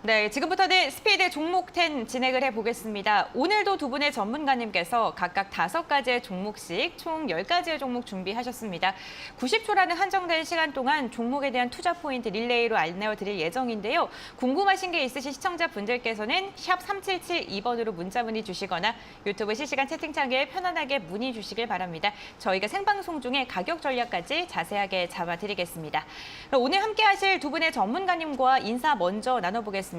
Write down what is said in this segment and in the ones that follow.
네, 지금부터는 스피드 종목 10 진행을 해보겠습니다. 오늘도 두 분의 전문가님께서 각각 5가지의 종목씩 총 10가지의 종목 준비하셨습니다. 90초라는 한정된 시간 동안 종목에 대한 투자 포인트 릴레이로 안내어드릴 예정인데요. 궁금하신 게 있으신 시청자분들께서는 샵 3772번으로 문자 문의 주시거나 유튜브 실시간 채팅창에 편안하게 문의 주시길 바랍니다. 저희가 생방송 중에 가격 전략까지 자세하게 잡아드리겠습니다. 오늘 함께 하실 두 분의 전문가님과 인사 먼저 나눠보겠습니다.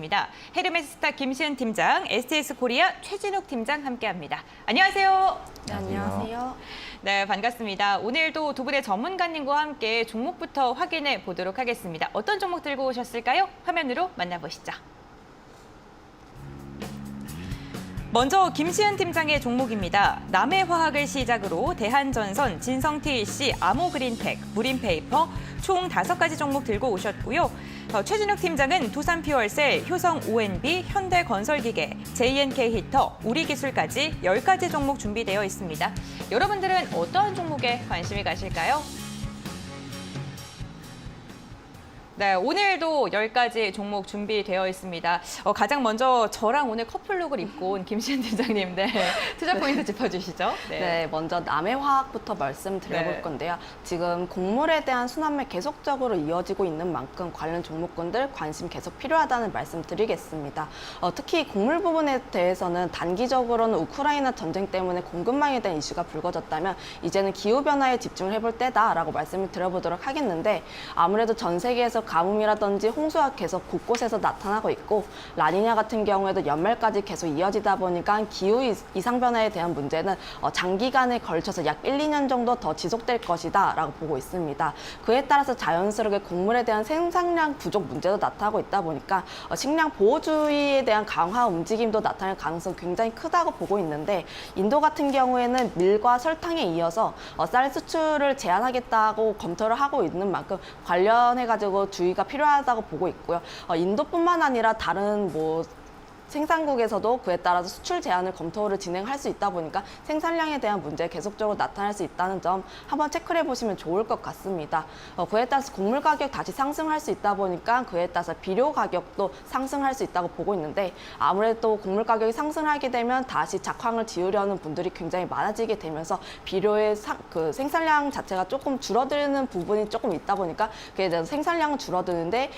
헤르메스스타 김시은 팀장, STS 코리아 최진욱 팀장 함께합니다. 안녕하세요. 네, 안녕하세요. 네, 반갑습니다. 오늘도 두 분의 전문가님과 함께 종목부터 확인해 보도록 하겠습니다. 어떤 종목 들고 오셨을까요? 화면으로 만나보시죠. 먼저 김시은 팀장의 종목입니다. 남해화학을 시작으로 대한전선, 진성TEC, 아모그린텍, 무림페이퍼 총 5가지 종목 들고 오셨고요. 최진욱 팀장은 두산퓨얼셀, 효성 ONB, 현대건설기계, JNK히터, 우리기술까지 10가지 종목 준비되어 있습니다. 여러분들은 어떠한 종목에 관심이 가실까요? 네, 오늘도 10가지 종목 준비되어 있습니다. 가장 먼저 저랑 오늘 커플룩을 입고 온 김시은 팀장님, 네, 투자 포인트 짚어주시죠. 네, 먼저 남해화학부터 말씀드려볼 네. 건데요. 지금 곡물에 대한 순환매 계속적으로 이어지고 있는 만큼 관련 종목군들 관심 계속 필요하다는 말씀 드리겠습니다. 특히 곡물 부분에 대해서는 단기적으로는 우크라이나 전쟁 때문에 공급망에 대한 이슈가 불거졌다면 이제는 기후변화에 집중을 해볼 때다라고 말씀을 드려보도록 하겠는데 아무래도 전 세계에서 가뭄이라든지 홍수가 계속 곳곳에서 나타나고 있고 라니냐 같은 경우에도 연말까지 계속 이어지다 보니까 기후 이상 변화에 대한 문제는 장기간에 걸쳐서 약 1, 2년 정도 더 지속될 것이다 라고 보고 있습니다. 그에 따라서 자연스럽게 곡물에 대한 생산량 부족 문제도 나타나고 있다 보니까 식량 보호주의에 대한 강화 움직임도 나타날 가능성이 굉장히 크다고 보고 있는데 인도 같은 경우에는 밀과 설탕에 이어서 쌀 수출을 제한하겠다고 검토를 하고 있는 만큼 관련해가지고 주의가 필요하다고 보고 있고요. 인도뿐만 아니라 다른 생산국에서도 그에 따라서 수출 제한을 검토를 진행할 수 있다 보니까 생산량에 대한 문제 계속적으로 나타날 수 있다는 점 한번 체크를 해보시면 좋을 것 같습니다. 그에 따라서 곡물 가격 다시 상승할 수 있다 보니까 그에 따라서 비료 가격도 상승할 수 있다고 보고 있는데 아무래도 곡물 가격이 상승하게 되면 다시 작황을 지으려는 분들이 굉장히 많아지게 되면서 비료의 생산량 자체가 조금 줄어드는 부분이 조금 있다 보니까 그에 대해서 생산량은 줄어드는데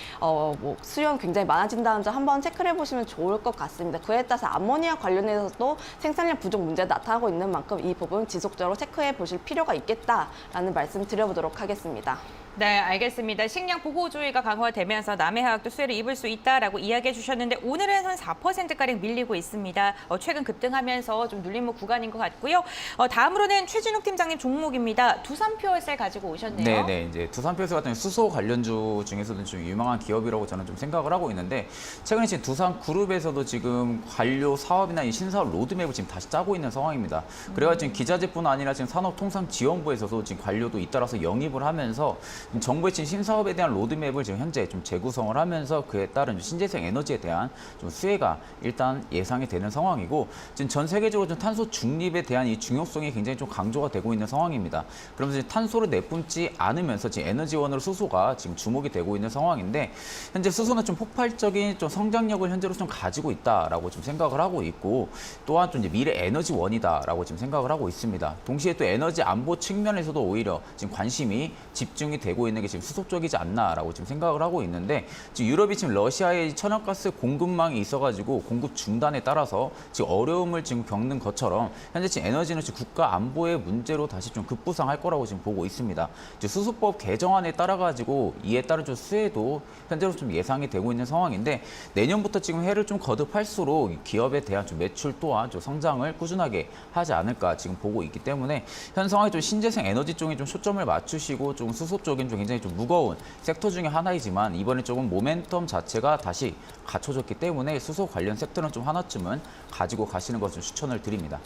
수요는 굉장히 많아진다는 점 한번 체크를 해보시면 좋을 것 같습니다. 그에 따라서 암모니아 관련해서도 생산량 부족 문제 나타나고 있는 만큼 이 부분 지속적으로 체크해 보실 필요가 있겠다라는 말씀 드려보도록 하겠습니다. 네, 알겠습니다. 식량 보호주의가 강화되면서 남해화학도 수혜를 입을 수 있다라고 이야기해 주셨는데 오늘은 한 4%가량 밀리고 있습니다. 최근 급등하면서 좀 눌림목 구간인 것 같고요. 다음으로는 최진욱 팀장님 종목입니다. 두산퓨얼셀 가지고 오셨네요. 네, 이제 두산퓨얼셀 같은 수소 관련주 중에서도 좀 유망한 기업이라고 저는 좀 생각을 하고 있는데 최근에 지금 두산그룹에서도 지금 관료 사업이나 이 신사업 로드맵을 지금 다시 짜고 있는 상황입니다. 그래가지고 지금 기자재뿐 아니라 지금 산업통상지원부에서도 지금 관료도 잇따라서 영입을 하면서 정부의 지금 신사업에 대한 로드맵을 지금 현재 좀 재구성을 하면서 그에 따른 신재생 에너지에 대한 좀 수혜가 일단 예상이 되는 상황이고 지금 전 세계적으로 좀 탄소 중립에 대한 이 중요성이 굉장히 좀 강조가 되고 있는 상황입니다. 그러면서 이제 탄소를 내뿜지 않으면서 지금 에너지원으로 수소가 지금 주목이 되고 있는 상황인데 현재 수소는 좀 폭발적인 좀 성장력을 현재로 좀 가지고 있다라고 좀 생각을 하고 있고 또한 좀 이제 미래 에너지원이다라고 지금 생각을 하고 있습니다. 동시에 또 에너지 안보 측면에서도 오히려 지금 관심이 집중이 되고 있는 게 지금 수소 쪽이지 않나라고 지금 생각을 하고 있는데 지금 유럽이 지금 러시아의 천연가스 공급망이 있어가지고 공급 중단에 따라서 지금 어려움을 지금 겪는 것처럼 현재 지금 에너지는 지금 국가 안보의 문제로 다시 좀 급부상할 거라고 지금 보고 있습니다. 이제 수소법 개정안에 따라가지고 이에 따른 좀 수혜도 현재로 좀 예상이 되고 있는 상황인데 내년부터 지금 해를 좀 거듭할수록 기업에 대한 좀 매출 또한 좀 성장을 꾸준하게 하지 않을까 지금 보고 있기 때문에 현 상황에 좀 신재생 에너지 쪽에 좀 초점을 맞추시고 좀 수소 쪽인 좀 굉장히 좀 무거운 섹터 중에 하나이지만 이번에 조금 모멘텀 자체가 다시 갖춰졌기 때문에 수소 관련 섹터는 좀 하나쯤은 가지고 가시는 것을 추천을 드립니다.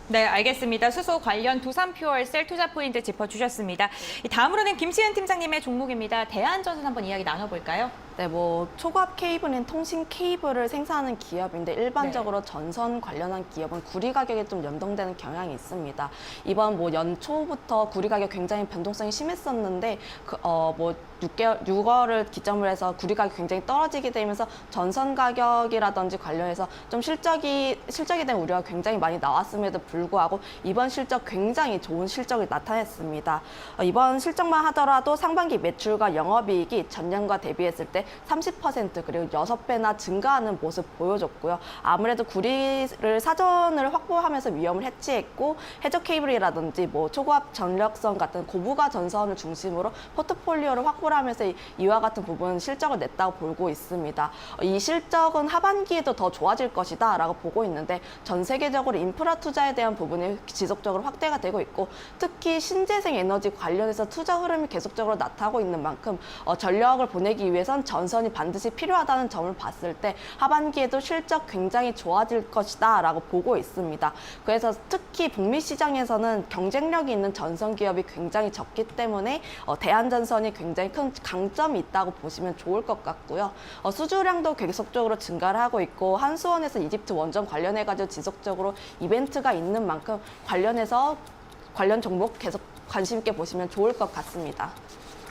네, 알겠습니다. 수소 관련 두산퓨얼셀 투자 포인트 짚어주셨습니다. 다음으로는 김시은 팀장님의 종목입니다. 대한전선 한번 이야기 나눠볼까요? 네, 초과압 케이블인 통신 케이블을 생산하는 기업인데 일반적으로 전선 관련한 기업은 구리 가격에 좀 연동되는 경향이 있습니다. 이번 연초부터 구리 가격 굉장히 변동성이 심했었는데 6월을 기점으로 해서 구리 가격이 굉장히 떨어지게 되면서 전선 가격이라든지 관련해서 좀 실적에 대한 우려가 굉장히 많이 나왔음에도 불구하고 이번 실적 굉장히 좋은 실적을 나타냈습니다. 이번 실적만 하더라도 상반기 매출과 영업이익이 전년과 대비했을 때 30% 그리고 6배나 증가하는 모습 보여줬고요. 아무래도 구리를 사전을 확보하면서 위험을 해치했고 해저 케이블이라든지 뭐 초고압 전력선 같은 고부가 전선을 중심으로 포트폴리오를 확보를 하면서 이와 같은 부분 실적을 냈다고 보고 있습니다. 이 실적은 하반기에도 더 좋아질 것이다 라고 보고 있는데 전 세계적으로 인프라 투자에 대한 부분이 지속적으로 확대가 되고 있고 특히 신재생 에너지 관련해서 투자 흐름이 계속적으로 나타나고 있는 만큼 전력을 보내기 위해선 전선이 반드시 필요하다는 점을 봤을 때 하반기에도 실적 굉장히 좋아질 것이다 라고 보고 있습니다. 그래서 특히 북미 시장에서는 경쟁력이 있는 전선 기업이 굉장히 적기 때문에 대한전선이 굉장히 큰 강점이 있다고 보시면 좋을 것 같고요. 수주량도 계속적으로 증가를 하고 있고 한수원에서 이집트 원전 관련해가지고 지속적으로 이벤트가 있는 만큼 관련 종목 계속 관심 있게 보시면 좋을 것 같습니다.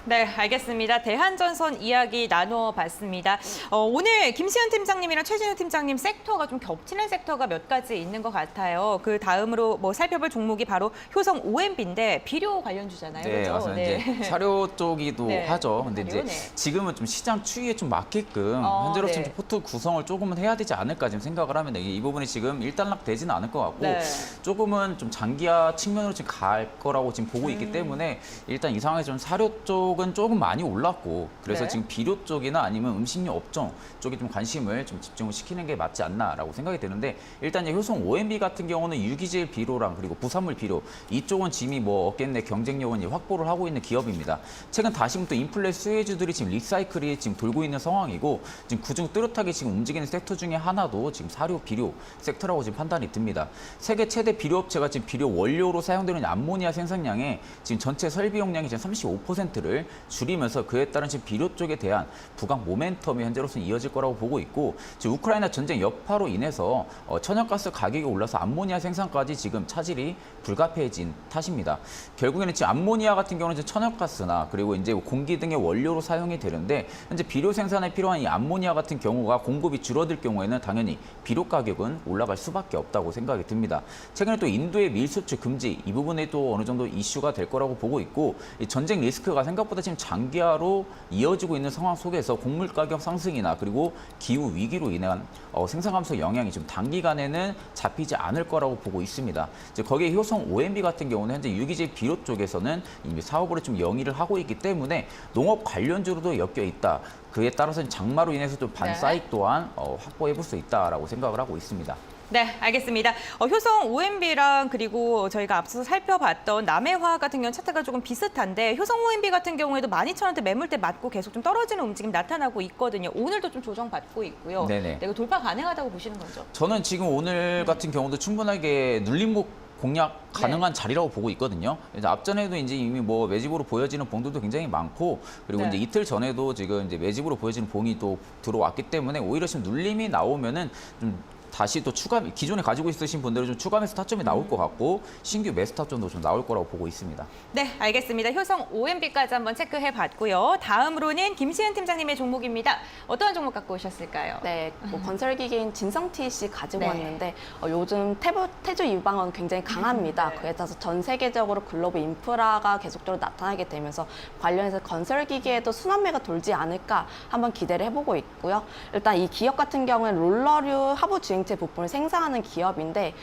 네, 알겠습니다. 대한전선 이야기 나누어 봤습니다. 오늘 김시은 팀장님이랑 최진우 팀장님 섹터가 좀 겹치는 섹터가 몇 가지 있는 것 같아요. 그 다음으로 뭐 살펴볼 종목이 바로 효성 OMB인데 비료 관련주잖아요. 네, 그렇죠? 맞습니다. 네. 이제 사료 쪽이도 네, 하죠. 근데 사료, 이제 네. 지금은 좀 시장 추이에 좀 맞게끔 네. 현재로서는 좀 포트 구성을 조금은 해야 되지 않을까 지금 생각을 합니다. 이 부분이 지금 일단락 되지는 않을 것 같고 네. 조금은 좀 장기화 측면으로 지금 갈 거라고 지금 보고 있기 때문에 일단 이 상황에서 좀 사료 쪽은 조금 많이 올랐고 그래서 네. 지금 비료 쪽이나 아니면 음식료 업종 쪽에 좀 관심을 좀 집중을 시키는 게 맞지 않나라고 생각이 드는데 일단 이제 효성 OMB 같은 경우는 유기질 비료랑 그리고 부산물 비료 이쪽은 지금이 뭐 어깨내 경쟁력은 이제 확보를 하고 있는 기업입니다. 최근 다시금 또 인플레 수혜주들이 지금 리사이클이 지금 돌고 있는 상황이고 지금 그중 뚜렷하게 지금 움직이는 섹터 중에 하나도 지금 사료 비료 섹터라고 지금 판단이 듭니다. 세계 최대 비료업체가 지금 비료 원료로 사용되는 암모니아 생산량의 지금 전체 설비 용량이 지금 35%를 줄이면서 그에 따른 지금 비료 쪽에 대한 부각 모멘텀이 현재로서는 이어질 거라고 보고 있고 지금 우크라이나 전쟁 여파로 인해서 천연가스 가격이 올라서 암모니아 생산까지 지금 차질이 불가피해진 탓입니다. 결국에는 지금 암모니아 같은 경우는 이제 천연가스나 그리고 이제 공기 등의 원료로 사용이 되는데 현재 비료 생산에 필요한 이 암모니아 같은 경우가 공급이 줄어들 경우에는 당연히 비료 가격은 올라갈 수밖에 없다고 생각이 듭니다. 최근에 또 인도의 밀 수출 금지 이 부분에 또 어느 정도 이슈가 될 거라고 보고 있고 이 전쟁 리스크가 생각보다 지금 장기화로 이어지고 있는 상황 속에서 곡물 가격 상승이나 그리고 기후 위기로 인한 생산 감소 영향이 좀 단기간에는 잡히지 않을 거라고 보고 있습니다. 이제 거기에 효성 OMB 같은 경우는 현재 유기질 비료 쪽에서는 이미 사업으로 좀 영위를 하고 있기 때문에 농업 관련주로도 엮여 있다. 그에 따라서 장마로 인해서 좀 반사익 또한 확보해 볼 수 있다라고 생각을 하고 있습니다. 네, 알겠습니다. 효성 OMB랑 그리고 저희가 앞서서 살펴봤던 남해화학 같은 경우는 차트가 조금 비슷한데 효성 OMB 같은 경우에도 12,000원대 매물대 맞고 계속 좀 떨어지는 움직임 나타나고 있거든요. 오늘도 좀 조정받고 있고요. 네네. 이거 돌파 가능하다고 보시는 거죠? 저는 지금 오늘 같은 경우도 충분하게 눌림목 공략 가능한 자리라고 보고 있거든요. 이제 앞전에도 이제 이미 뭐 매집으로 보여지는 봉들도 굉장히 많고 그리고 네. 이제 이틀 전에도 지금 이제 매집으로 보여지는 봉이 또 들어왔기 때문에 오히려 지금 눌림이 나오면은 좀 다시 또 기존에 가지고 있으신 분들은 좀 추가 매수 타점이 나올 것 같고 신규 매수 타점도 좀 나올 거라고 보고 있습니다. 네, 알겠습니다. 효성 OMB까지 한번 체크해 봤고요. 다음으로는 김시은 팀장님의 종목입니다. 어떤 종목 갖고 오셨을까요? 네, 뭐 건설기계인 진성TC 가지고 네. 왔는데 요즘 태조 이방은 굉장히 강합니다. 네. 그래서 전 세계적으로 글로벌 인프라가 계속적으로 나타나게 되면서 관련해서 건설기계에도 순환매가 돌지 않을까 한번 기대를 해보고 있고요. 일단 이 기업 같은 경우는 롤러류 하부 주행체 부품을 생산하는 기업인데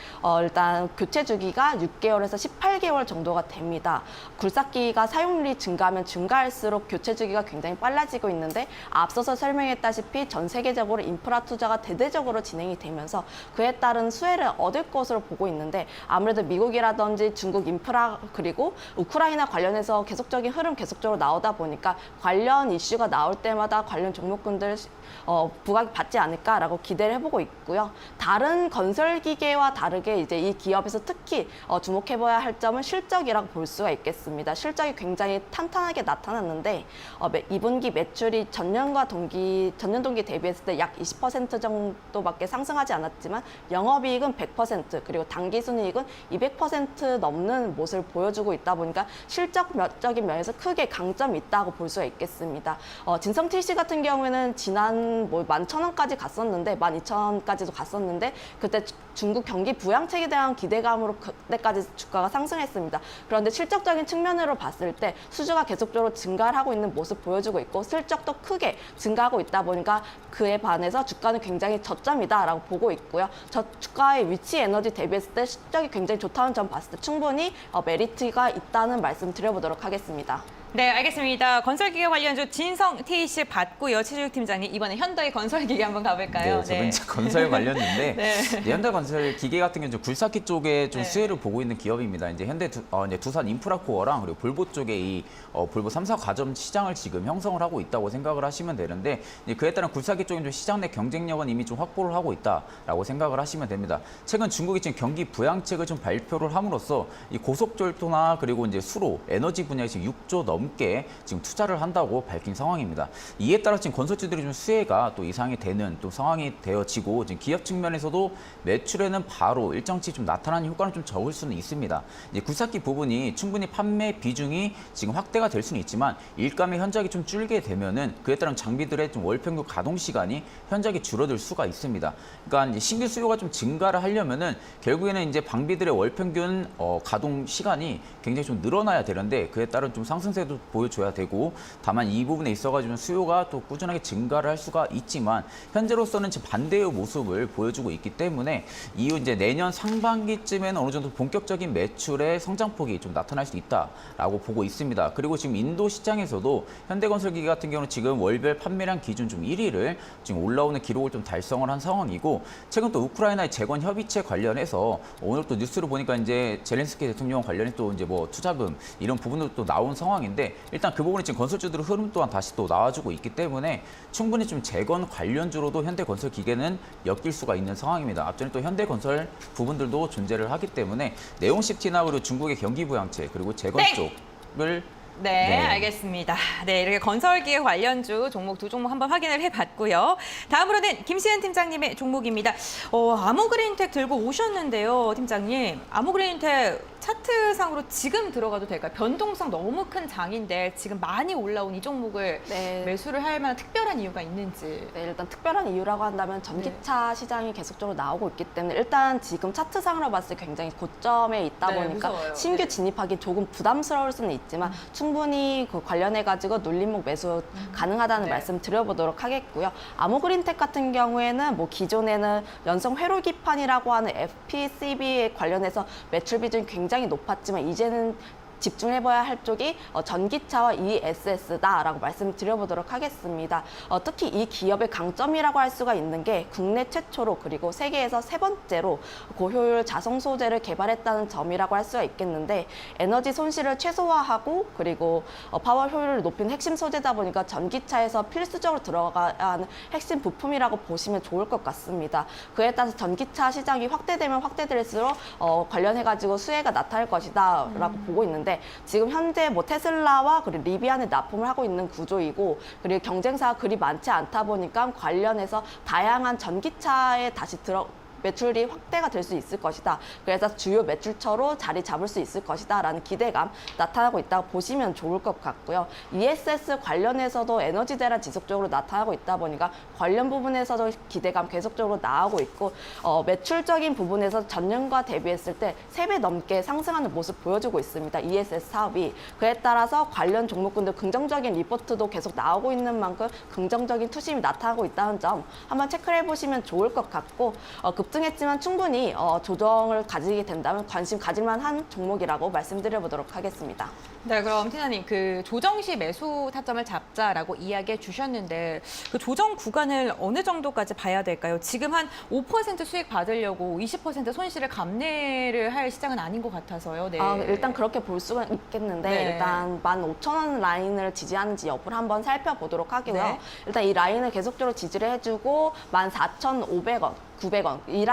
일단 교체 주기가 6개월에서 18개월 정도가 됩니다. 굴삭기가 사용률이 증가하면 증가할수록 교체 주기가 굉장히 빨라지고 있는데 앞서서 설명했다시피 전 세계적으로 인프라 투자가 대대적으로 진행이 되면서 그에 따른 수혜를 얻을 것으로 보고 있는데 아무래도 미국이라든지 중국 인프라 그리고 우크라이나 관련해서 계속적인 흐름 계속적으로 나오다 보니까 관련 이슈가 나올 때마다 관련 종목군들 부각이 받지 않을까라고 기대를 해보고 있고요. 다른 건설 기계와 다르게 이제 이 기업에서 특히 주목해봐야 할 점은 실적이라고 볼 수가 있겠습니다. 실적이 굉장히 탄탄하게 나타났는데 2분기 매출이 전년 동기 대비했을 때 약 20% 정도밖에 상승하지 않았지만 영업이익은 100% 그리고 당기순이익은 200% 넘는 모습을 보여주고 있다 보니까 실적적인 면에서 크게 강점이 있다고 볼 수가 있겠습니다. 진성 TC 같은 경우에는 지난 11,000원까지 갔었는데 12,000원까지도 갔었는데 그때 중국 경기 부양책에 대한 기대감으로 그때까지 주가가 상승했습니다. 그런데 실적적인 측면으로 봤을 때 수주가 계속적으로 증가를 하고 있는 모습 보여주고 있고 실적도 크게 증가하고 있다 보니까 그에 반해서 주가는 굉장히 저점이다라고 보고 있고요. 저 주가의 위치 에너지 대비했을 때 실적이 굉장히 좋다는 점 봤을 때 충분히 메리트가 있다는 말씀 드려보도록 하겠습니다. 네, 알겠습니다. 건설기계 관련주 진성 TC 받고요. 최주익 팀장님, 이번에 현대 건설기계 한번 가볼까요? 네, 저도 이제 건설 관련인데 네. 이제 현대건설기계 같은 경우는 굴삭기 쪽에 좀 네. 수혜를 보고 있는 기업입니다. 이제 이제 두산 인프라코어랑 그리고 볼보 쪽에 이 볼보 3사 가점 시장을 지금 형성을 하고 있다고 생각을 하시면 되는데 이제 그에 따른 굴삭기 쪽인 좀 시장 내 경쟁력은 이미 좀 확보를 하고 있다라고 생각을 하시면 됩니다. 최근 중국이 지금 경기 부양책을 좀 발표를 함으로써 이 고속철도나 그리고 이제 수로 에너지 분야에 지금 6조 넘게 지금 투자를 한다고 밝힌 상황입니다. 이에 따라 지금 건설주들이 좀 수혜가 또 이상이 되는 또 상황이 되어지고 지금 기업 측면에서도 매출에는 바로 일정치 좀 나타나는 효과는 좀 적을 수는 있습니다. 이제 굴삭기 부분이 충분히 판매 비중이 지금 확대가 될 수는 있지만 일감의 현작이 좀 줄게 되면은 그에 따른 장비들의 좀 월평균 가동 시간이 현작이 줄어들 수가 있습니다. 그러니까 이제 신규 수요가 좀 증가를 하려면은 결국에는 이제 방비들의 월평균 가동 시간이 굉장히 좀 늘어나야 되는데 그에 따른 좀 상승세도 보여줘야 되고 다만 이 부분에 있어가지고 수요가 또 꾸준하게 증가를 할 수가 있지만 현재로서는 지금 반대의 모습을 보여주고 있기 때문에 이후 이제 내년 상반기쯤에는 어느 정도 본격적인 매출의 성장폭이 좀 나타날 수 있다라고 보고 있습니다. 그리고 지금 인도 시장에서도 현대건설기계 같은 경우는 지금 월별 판매량 기준 좀 1위를 지금 올라오는 기록을 좀 달성을 한 상황이고 최근 또 우크라이나의 재건 협의체 관련해서 오늘 또 뉴스를 보니까 이제 젤렌스키 대통령 관련해 또 이제 뭐 투자금 이런 부분도 또 나온 상황인데 일단 그 부분이 지금 건설주들의 흐름 또한 다시 또 나와주고 있기 때문에 충분히 좀 재건 관련주로도 현대건설기계는 엮일 수가 있는 상황입니다. 앞전에 또 현대건설 부분들도 존재를 하기 때문에 네온시티나 그리고 중국의 경기부양체 그리고 재건 쪽을 네, 네. 알겠습니다. 네, 이렇게 건설기계 관련주 종목 두 종목 한번 확인을 해봤고요. 다음으로는 김시은 팀장님의 종목입니다. 아모그린텍 들고 오셨는데요, 팀장님. 아모그린텍 차트상으로 지금 들어가도 될까요? 변동성 너무 큰 장인데 지금 많이 올라온 이 종목을 네. 매수를 할 만한 특별한 이유가 있는지. 네, 일단 특별한 이유라고 한다면 전기차 시장이 계속적으로 나오고 있기 때문에 일단 지금 차트상으로 봤을 때 굉장히 고점에 있다 네, 보니까 무서워요. 신규 네. 진입하기 조금 부담스러울 수는 있지만 충분히 그 관련해가지고 눌림목 매수 가능하다는 네. 말씀 드려보도록 하겠고요. 아모그린텍 같은 경우에는 뭐 기존에는 연성 회로기판이라고 하는 FPCB에 관련해서 매출 비중이 굉장히 높았지만 이제는 집중해봐야 할 쪽이 전기차와 ESS다라고 말씀드려보도록 하겠습니다. 특히 이 기업의 강점이라고 할 수가 있는 게 국내 최초로 그리고 세계에서 세 번째로 고효율 자성 소재를 개발했다는 점이라고 할 수가 있겠는데 에너지 손실을 최소화하고 그리고 파워 효율을 높인 핵심 소재다 보니까 전기차에서 필수적으로 들어가야 하는 핵심 부품이라고 보시면 좋을 것 같습니다. 그에 따라서 전기차 시장이 확대되면 확대될수록 관련해가지고 수혜가 나타날 것이다라고 보고 있는데 지금 현재 뭐 테슬라와 그리고 리비안에 납품을 하고 있는 구조이고 그리고 경쟁사가 그리 많지 않다 보니까 관련해서 다양한 전기차에 다시 매출이 확대가 될 수 있을 것이다. 그래서 주요 매출처로 자리 잡을 수 있을 것이다 라는 기대감 나타나고 있다고 보시면 좋을 것 같고요. ESS 관련해서도 에너지 대란 지속적으로 나타나고 있다 보니까 관련 부분에서도 기대감 계속적으로 나오고 있고 매출적인 부분에서 전년과 대비했을 때 3배 넘게 상승하는 모습 보여주고 있습니다. ESS 사업이. 그에 따라서 관련 종목군들 긍정적인 리포트도 계속 나오고 있는 만큼 긍정적인 투심이 나타나고 있다는 점 한번 체크를 해보시면 좋을 것 같고 급등했지만 충분히 조정을 가지게 된다면 관심 가질만한 종목이라고 말씀드려보도록 하겠습니다. 네, 그럼 팀장님 그 조정 시 매수 타점을 잡자라고 이야기해 주셨는데 그 조정 구간을 어느 정도까지 봐야 될까요? 지금 한 5% 수익 받으려고 20% 손실을 감내를 할 시장은 아닌 것 같아서요. 네. 일단 그렇게 볼 수가 있겠는데 네. 일단 15,000원 라인을 지지하는지 여부를 한번 살펴보도록 하고요. 네. 일단 이 라인을 계속적으로 지지를 해주고 14,500원 900원 이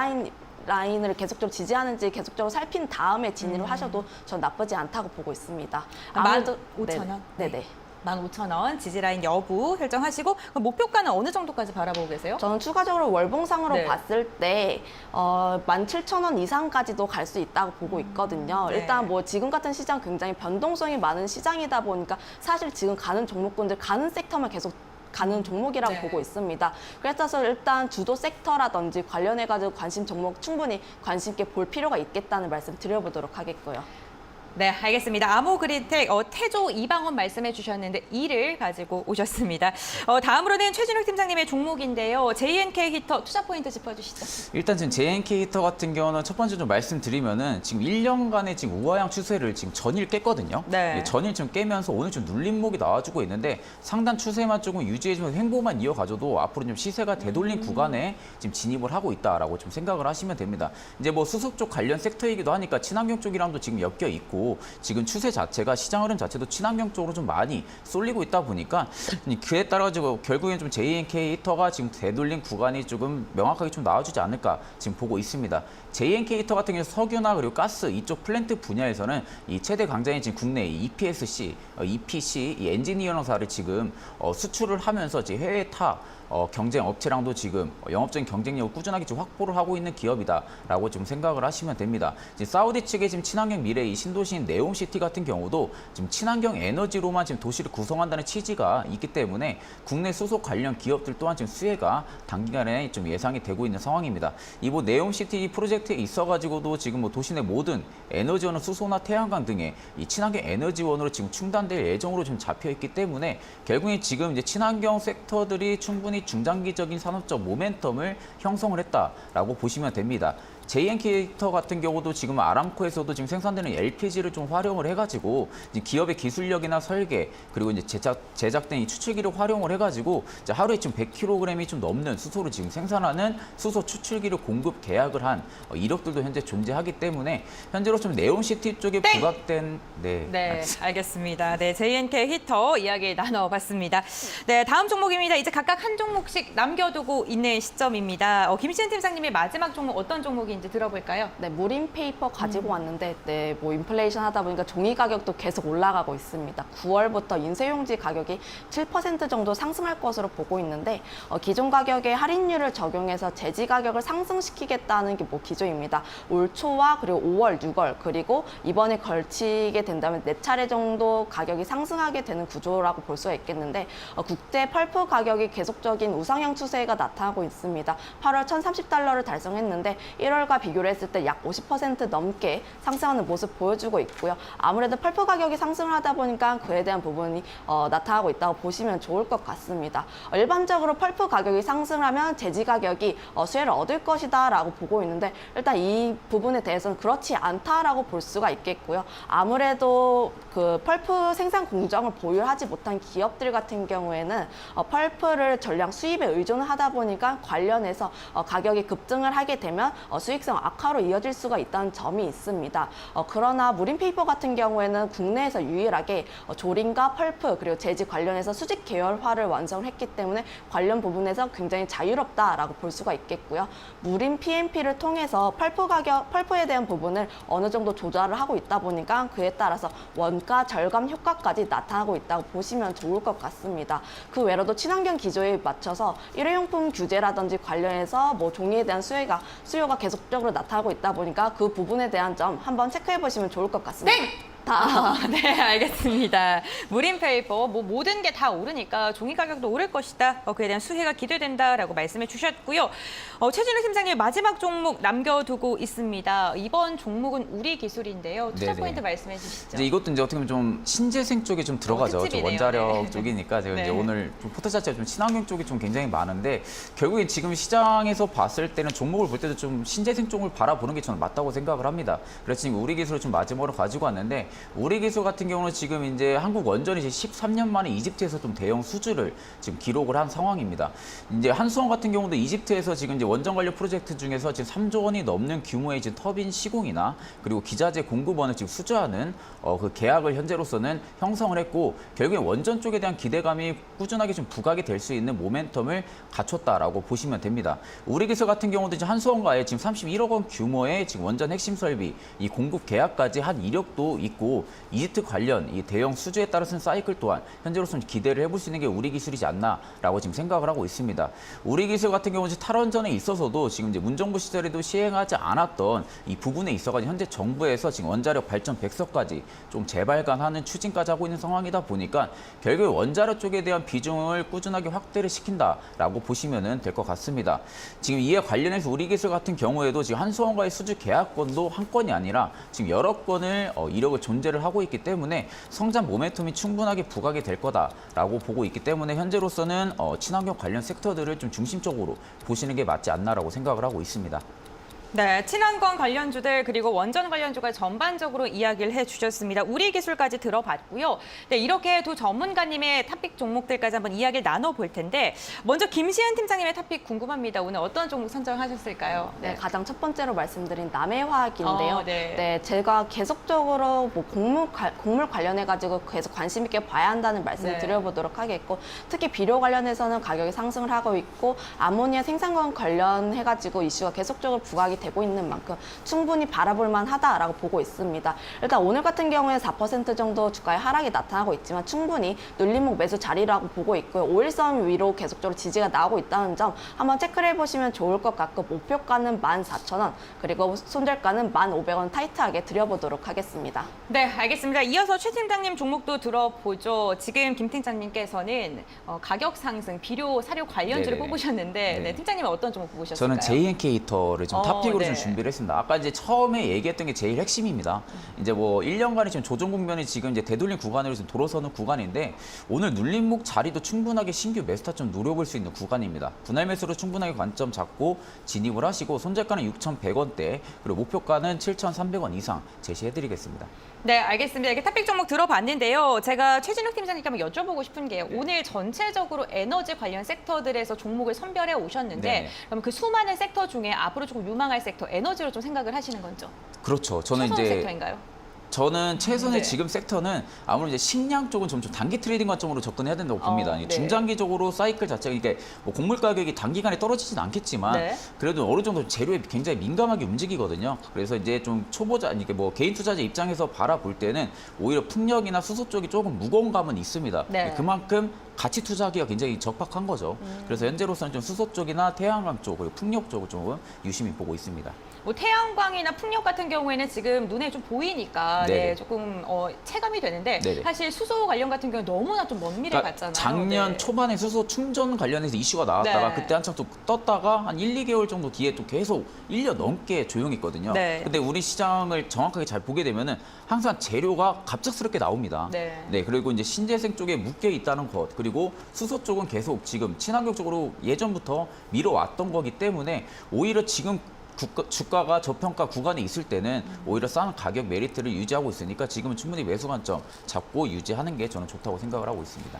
라인을 계속적으로 지지하는지 계속적으로 살핀 다음에 진입을 하셔도 전 나쁘지 않다고 보고 있습니다. 아무래도 15,000원? 네네. 15,000원 지지라인 여부 설정하시고 그럼 목표가는 어느 정도까지 바라보고 계세요? 저는 추가적으로 월봉상으로 네. 봤을 때 17,000원 이상까지도 갈 수 있다고 보고 있거든요. 네. 일단 뭐 지금 같은 시장 굉장히 변동성이 많은 시장이다 보니까 사실 지금 가는 종목군들 가는 섹터만 계속 가는 종목이라고 네. 보고 있습니다. 그래서 일단 주도 섹터라든지 관련해가지고 관심 종목 충분히 관심 있게 볼 필요가 있겠다는 말씀 드려보도록 하겠고요. 네, 알겠습니다. 아모그린텍 태조 이방원 말씀해 주셨는데 이를 가지고 오셨습니다. 다음으로는 최진욱 팀장님의 종목인데요. JNK 히터 투자 포인트 짚어주시죠. 일단 지금 JNK 히터 같은 경우는 첫 번째 좀 말씀드리면은 지금 1년간의 지금 우하향 추세를 지금 전일 깼거든요. 네. 전일 좀 깨면서 오늘 좀 눌림목이 나와주고 있는데 상단 추세만 조금 유지해주면서 횡보만 이어가줘도 앞으로 좀 시세가 되돌린 구간에 지금 진입을 하고 있다라고 좀 생각을 하시면 됩니다. 이제 뭐 수소 쪽 관련 섹터이기도 하니까 친환경 쪽이랑도 지금 엮여 있고 지금 추세 자체가 시장 흐름 자체도 친환경 쪽으로 좀 많이 쏠리고 있다 보니까 그에 따라 가지고 결국엔 좀 JNK 히터가 지금 되돌린 구간이 조금 명확하게 좀 나와주지 않을까 지금 보고 있습니다. JNK 히터 같은 경우 석유나 그리고 가스 이쪽 플랜트 분야에서는 이 최대 강자인 지금 국내 EPSC, EPC 이 엔지니어링사를 지금 수출을 하면서 지금 해외 타 경쟁 업체랑도 지금 영업적인 경쟁력을 꾸준하게 지금 확보를 하고 있는 기업이다라고 좀 생각을 하시면 됩니다. 지금 사우디 측의 지금 친환경 미래 이 신도시인 네옴시티 같은 경우도 지금 친환경 에너지로만 지금 도시를 구성한다는 취지가 있기 때문에 국내 수소 관련 기업들 또한 지금 수혜가 단기간에 좀 예상이 되고 있는 상황입니다. 이뭐 네옴시티 프로젝트에 있어가지고도 지금 뭐 도시 내 모든 에너지원은 수소나 태양광 등의 이 친환경 에너지원으로 지금 충당될 예정으로 좀 잡혀 있기 때문에 결국에 지금 이제 친환경 섹터들이 충분히 중장기적인 산업적 모멘텀을 형성을 했다라고 보시면 됩니다. JNK 히터 같은 경우도 지금 아람코에서도 지금 생산되는 LPG를 좀 활용을 해가지고 기업의 기술력이나 설계 그리고 이제 제작된 이 추출기를 활용을 해가지고 이제 하루에 지금 100kg이 좀 넘는 수소를 지금 생산하는 수소 추출기를 공급 계약을 한 이력들도 현재 존재하기 때문에 현재로 좀 네옴시티 쪽에 부각된 네, 알겠습니다. 네, JNK 히터 이야기 나눠봤습니다. 네, 다음 종목입니다. 이제 각각 한 종목씩 남겨두고 있는 시점입니다. 김시은 팀장님의 마지막 종목 어떤 종목인지 들어볼까요? 네, 무린 페이퍼 가지고 왔는데, 네, 뭐 인플레이션 하다 보니까 종이 가격도 계속 올라가고 있습니다. 9월부터 인쇄용지 가격이 7% 정도 상승할 것으로 보고 있는데, 기존 가격에 할인율을 적용해서 제지 가격을 상승시키겠다는 게 뭐 기조입니다. 올 초와 그리고 5월, 6월 그리고 이번에 걸치게 된다면 4차례 정도 가격이 상승하게 되는 구조라고 볼 수가 있겠는데, 국제 펄프 가격이 계속적인 우상향 추세가 나타나고 있습니다. 8월 1,030달러를 달성했는데 1월과 비교를 했을 때 약 50% 넘게 상승하는 모습 보여주고 있고요. 아무래도 펄프 가격이 상승을 하다 보니까 그에 대한 부분이 나타나고 있다고 보시면 좋을 것 같습니다. 일반적으로 펄프 가격이 상승하면 제지 가격이 수혜를 얻을 것이다 라고 보고 있는데, 일단 이 부분에 대해서는 그렇지 않다라고 볼 수가 있겠고요. 아무래도 그 펄프 생산 공정을 보유하지 못한 기업들 같은 경우에는 펄프를 전량 수입에 의존을 하다 보니까 관련해서 가격이 급등을 하게 되면 수익성 악화로 이어질 수가 있다는 점이 있습니다. 그러나 무린 페이퍼 같은 경우에는 국내에서 유일하게 조림과 펄프 그리고 제지 관련해서 수직 계열화를 완성을 했기 때문에 관련 부분에서 굉장히 자유롭다라고 볼 수가 있겠고요. 무린 PMP를 통해서 펄프에 대한 부분을 어느 정도 조절을 하고 있다 보니까 그에 따라서 원가 절감 효과까지 나타나고 있다고 보시면 좋을 것 같습니다. 그 외로도 친환경 기조에 맞춰서 일회용품 규제라든지 관련해서 뭐 종이에 대한 수요가 계속적으로 나타나고 있다 보니까 그 부분에 대한 점 한번 체크해 보시면 좋을 것 같습니다. 네, 알겠습니다. 무린 페이퍼, 뭐 모든 게 다 오르니까 종이 가격도 오를 것이다. 그에 대한 수혜가 기대된다라고 말씀해 주셨고요. 최진우 팀장님 마지막 종목 남겨두고 있습니다. 이번 종목은 우리 기술인데요. 투자 네네. 포인트 말씀해 주시죠. 이제 이것도 이제 어떻게 보면 좀 신재생 쪽에 좀 들어가죠. 좀 특집이네요. 원자력 네. 쪽이니까 제가 네. 이제 오늘 좀 포트 자체가 좀 친환경 쪽이 좀 굉장히 많은데 결국에 지금 시장에서 봤을 때는 종목을 볼 때도 좀 신재생 쪽을 바라보는 게 저는 맞다고 생각을 합니다. 그래서 지금 우리 기술을 좀 마지막으로 가지고 왔는데 우리 기술 같은 경우는 지금 이제 한국 원전이 이제 13년 만에 이집트에서 좀 대형 수주를 지금 기록을 한 상황입니다. 이제 한수원 같은 경우도 이집트에서 지금 이제 원전 관련 프로젝트 중에서 지금 3조 원이 넘는 규모의 지금 터빈 시공이나 그리고 기자재 공급원을 지금 수주하는 그 계약을 현재로서는 형성을 했고 결국에 원전 쪽에 대한 기대감이 꾸준하게 좀 부각이 될 수 있는 모멘텀을 갖췄다라고 보시면 됩니다. 우리 기술 같은 경우도 이제 한수원과의 지금 31억 원 규모의 지금 원전 핵심 설비 이 공급 계약까지 한 이력도 있고 이집트 관련 이 대형 수주에 따라서는 사이클 또한 현재로서는 기대를 해볼 수 있는 게 우리 기술이지 않나라고 지금 생각을 하고 있습니다. 우리 기술 같은 경우는 탈원전에 있어서도 지금 이제 문정부 시절에도 시행하지 않았던 이 부분에 있어가지고 현재 정부에서 지금 원자력 발전 백서까지 좀 재발간하는 추진까지 하고 있는 상황이다 보니까 결국 원자력 쪽에 대한 비중을 꾸준하게 확대를 시킨다라고 보시면 될 것 같습니다. 지금 이에 관련해서 우리 기술 같은 경우에도 지금 한수원과의 수주 계약건도 한 건이 아니라 지금 여러 건을 이력을 존재를 하고 있기 때문에 성장 모멘텀이 충분하게 부각이 될 거다라고 보고 있기 때문에 현재로서는 친환경 관련 섹터들을 좀 중심적으로 보시는 게 맞지 않나라고 생각을 하고 있습니다. 네, 친환경 관련주들 그리고 원전 관련주가 전반적으로 이야기를 해주셨습니다. 우리 기술까지 들어봤고요. 네, 이렇게 두 전문가님의 탑픽 종목들까지 한번 이야기를 나눠볼 텐데 먼저 김시은 팀장님의 탑픽 궁금합니다. 오늘 어떤 종목 선정하셨을까요? 네, 가장 첫 번째로 말씀드린 남해화학인데요. 네. 네, 제가 계속적으로 뭐 곡물 관련해가지고 계속 관심 있게 봐야 한다는 말씀을 네. 드려보도록 하겠고, 특히 비료 관련해서는 가격이 상승을 하고 있고, 아모니아 생산권 관련해가지고 이슈가 계속적으로 부각이 되고 있는 만큼 충분히 바라볼 만하다라고 보고 있습니다. 일단 오늘 같은 경우에 4% 정도 주가의 하락이 나타나고 있지만 충분히 눌림목 매수 자리라고 보고 있고요. 5일선 위로 계속적으로 지지가 나오고 있다는 점 한번 체크를 해보시면 좋을 것 같고, 목표가는 14,000원, 그리고 손절가는 1,500원 타이트하게 드려보도록 하겠습니다. 네, 알겠습니다. 이어서 최 팀장님 종목도 들어보죠. 지금 김 팀장님께서는 가격 상승, 비료, 사료 관련주를 네네. 뽑으셨는데 네. 팀장님은 어떤 종목 뽑으셨을까요? 저는 JNK터를 좀 탑픽으로 네. 좀 준비를 했습니다. 아까 이제 처음에 얘기했던 게 제일 핵심입니다. 이제 뭐 1년간의 지금 조정 국면이 지금 이제 되돌림 구간으로 지금 돌아서는 구간인데 오늘 눌림목 자리도 충분하게 신규 매수 타점 노려볼 수 있는 구간입니다. 분할 매수로 충분하게 관점 잡고 진입을 하시고 손절가는 6,100원대 그리고 목표가는 7,300원 이상 제시해드리겠습니다. 네, 알겠습니다. 이렇게 탑픽 종목 들어봤는데요. 제가 최진욱 팀장님께 한번 여쭤보고 싶은 게 오늘 전체적으로 에너지 관련 섹터들에서 종목을 선별해 오셨는데 네네. 그럼 그 수많은 섹터 중에 앞으로 조금 유망할 섹터, 에너지로 좀 생각을 하시는 건죠? 그렇죠. 저는 최선 이제 섹터인가요? 저는 최선의 네. 지금 섹터는 아무래도 이제 식량 쪽은 좀 단기 트레이딩 관점으로 접근해야 된다고 봅니다. 네. 중장기적으로 사이클 자체가 이게 뭐 곡물 가격이 단기간에 떨어지진 않겠지만 네. 그래도 어느 정도 재료에 굉장히 민감하게 움직이거든요. 그래서 이제 좀 초보자, 이게 뭐 개인 투자자 입장에서 바라볼 때는 오히려 풍력이나 수소 쪽이 조금 무거운 감은 있습니다. 네. 그만큼 가치 투자하기가 굉장히 적박한 거죠. 그래서 현재로서는 좀 수소 쪽이나 태양광 쪽 그리고 풍력 쪽을 좀 유심히 보고 있습니다. 뭐 태양광이나 풍력 같은 경우에는 지금 눈에 좀 보이니까 네네. 네, 조금 체감이 되는데 네네. 사실 수소 관련 같은 경우는 너무나 좀 먼 미래 그러니까 같잖아요. 작년 네. 초반에 수소 충전 관련해서 이슈가 나왔다가 네. 그때 한참 또 떴다가 한 1, 2개월 정도 뒤에 또 계속 1년 넘게 조용했거든요. 네. 근데 우리 시장을 정확하게 잘 보게 되면은 항상 재료가 갑작스럽게 나옵니다. 네. 그리고 이제 신재생 쪽에 묶여 있다는 것, 그리고 수소 쪽은 계속 지금 친환경 쪽으로 예전부터 밀어왔던 거기 때문에 오히려 지금 주가가 저평가 구간에 있을 때는 오히려 싼 가격 메리트를 유지하고 있으니까 지금은 충분히 매수 관점 잡고 유지하는 게 저는 좋다고 생각을 하고 있습니다.